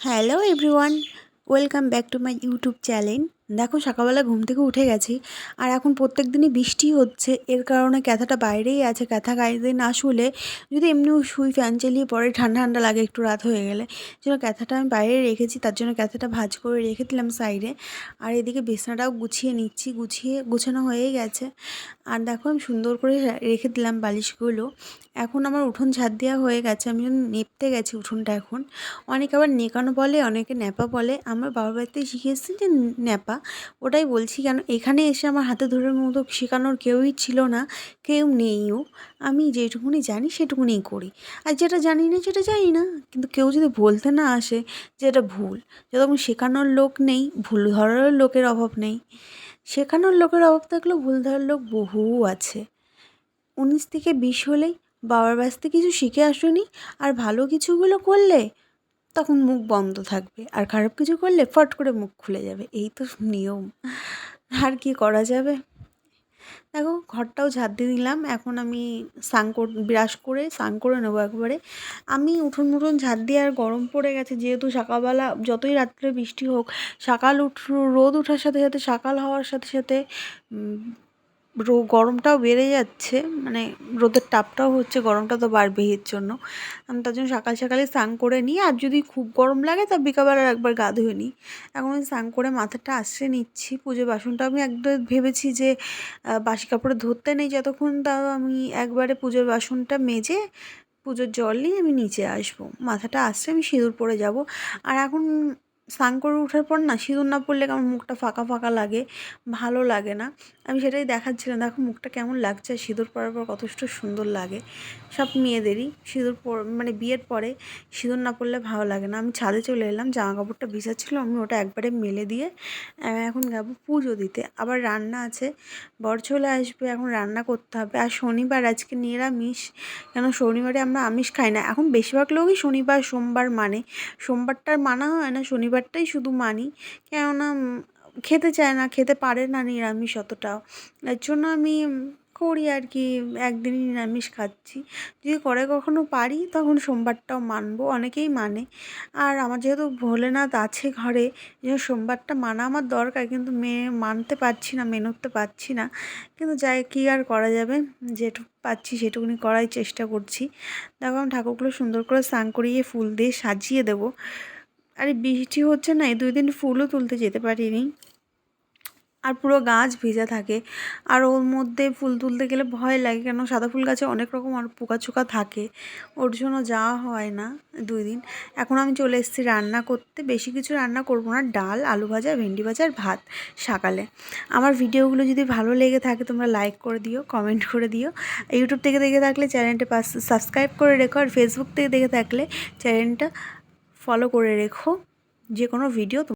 Hello everyone, welcome back to my YouTube channel. দেখো সকালবেলা ঘুম থেকে উঠে গেছি আর এখন প্রত্যেক দিনই বৃষ্টি হচ্ছে। এর কারণে ক্যাথাটা বাইরেই আছে। ক্যাথা গায়ে না শুলে যদি এমনিও শুই ফ্যান চালিয়ে পরে ঠান্ডা ঠান্ডা লাগে একটু রাত হয়ে গেলে, জন্য ক্যাথাটা আমি বাইরে রেখেছি। তার জন্য ক্যাথাটা ভাঁজ করে রেখে দিলাম সাইডে। আর এদিকে বিছানাটাও গুছিয়ে নিচ্ছি, গোছানো হয়েই গেছে। আর দেখো আমি সুন্দর করে রেখে দিলাম বালিশগুলো। এখন আমার উঠোন ঝাড় দেওয়া হয়ে গেছে। আমি নেপতে গেছি উঠোনটা। এখন অনেকে আবার নেকানো বলে, অনেকে ন্যাপা বলে। আমার বাবার বাড়িতে শিখে এসেছি যে ন্যাপা, ওটাই বলছি। কেন এখানে এসে আমার হাতে ধরে মতো শেখানোর কেউই ছিল না, কেউ নেইও। আমি যেটুকুনি জানি সেটুকুনিই করি, আর যেটা জানি না সেটা জানি না। কিন্তু কেউ যদি বলতে না আসে যে এটা ভুল, যতক্ষণ শেখানোর লোক নেই ভুল ধরারও লোকের অভাব নেই। শেখানোর লোকের অভাব থাকলেও ভুল ধরার লোক বহু আছে। 19 থেকে 20 হলেই বাবার বাস থেকে কিছু শিখে আসুনি, আর ভালো কিছুগুলো করলে তখন মুখ বন্ধ থাকবে, আর খারাপ কিছু করলে ফট করে মুখ খুলে যাবে। এই তো নিয়ম, আর কি করা যাবে। দেখো ঘরটাও ঝাড় দিয়ে দিলাম। এখন আমি ব্রাশ করে স্নান করে নেবো একবারে। আমি উঠোন ঝাড় দিয়ে, আর গরম পড়ে গেছে যেহেতু সকালবেলা যতই রাত্রে বৃষ্টি হোক, রোদ ওঠার সাথে সাথে সকাল হওয়ার সাথে সাথে গরমটাও বেড়ে যাচ্ছে। মানে রোদের তাপটাও হচ্ছে, গরমটা তো বাড়বেই। এর জন্য আমি তার জন্য সকালে স্নান করে নিই। আর যদি খুব গরম লাগে তা বিকালবেলা একবার গা ধুয়ে নিই। এখন আমি স্নান করে মাথাটা আশ্রে নিচ্ছি। পুজোর বাসনটা আমি একদম ভেবেছি যে বাসি কাপড়ে ধরতে নেই যতক্ষণ, তাও আমি একবারে পুজোর বাসনটা মেজে পুজোর জল নিয়ে আমি নিচে আসবো। মাথাটা আশ্রে আমি সিঁদুর পরে যাব। আর এখন স্নান করে ওঠার পর না সিঁদুর না পরলে আমার মুখটা ফাঁকা ফাঁকা লাগে, ভালো লাগে না। আমি সেটাই দেখাচ্ছিলাম, দেখো মুখটা কেমন লাগছে। সিঁদুর পরার পর কতটা সুন্দর লাগে। সব মেয়েদেরই মানে বিয়ের পরে সিঁদুর না পরলে ভালো লাগে না। আমি ছাদে চলে এলাম, জামা কাপড়টা ভিজা ছিল, আমি ওটা একবারে মেলে দিয়ে এখন যাবো পুজো দিতে। আবার রান্না আছে, বর চলে আসবে, এখন রান্না করতে হবে। আর শনিবার আজকে নিরামিষ, কেন শনিবারে আমরা আমিষ খাই না। এখন বেশিরভাগ লোকই শনিবার সোমবার মানে, সোমবারটা মানা হয় না, শনিবারটাই শুধু মানি। কেননা খেতে চায় না, খেতে পারে না নিরামিষ অতটাও। এর জন্য আমি করি আর কি, একদিনই নিরামিষ খাচ্ছি। যদি করে কখনো পারি তখন সোমবারটাও মানবো, অনেকেই মানে। আর আমার যেহেতু ভোলেনাথ আছে ঘরে, যে সোমবারটা মানা আমার দরকার, কিন্তু মানতে পারছি না, মেনে উঠতে পারছি না। কিন্তু যাই, কী আর করা যাবে, যেটুকু পাচ্ছি সেটুকুনি করার চেষ্টা করছি। দেখো আমি ঠাকুরগুলো সুন্দর করে স্নান করিয়ে ফুল দিয়ে সাজিয়ে দেবো। আরে বৃষ্টি হচ্ছে না, এই 2 দিন ফুলও তুলতে যেতে পারিনি। আর পুরো গাছ ভেজা থাকে, আর ওর মধ্যে ফুল তুলতে গেলে ভয় লাগে, কেন সাদা ফুল গাছে অনেক রকম আর পোকাচোকা থাকে, ওর জন্য যাওয়া হয় না 2 দিন। এখন আমি চলে এসেছি রান্না করতে। বেশি কিছু রান্না করবো না, ডাল, আলু ভাজা, ভেন্ডি ভাজা আর ভাত সকালে। আমার ভিডিওগুলো যদি ভালো লেগে থাকে তোমরা লাইক করে দিও, কমেন্ট করে দিও। ইউটিউব থেকে দেখে থাকলে চ্যানেলটা সাবস্ক্রাইব করে রেখো, আর ফেসবুক থেকে দেখে থাকলে চ্যানেলটা ফলো করে রেখো। যে কোনো ভিডিও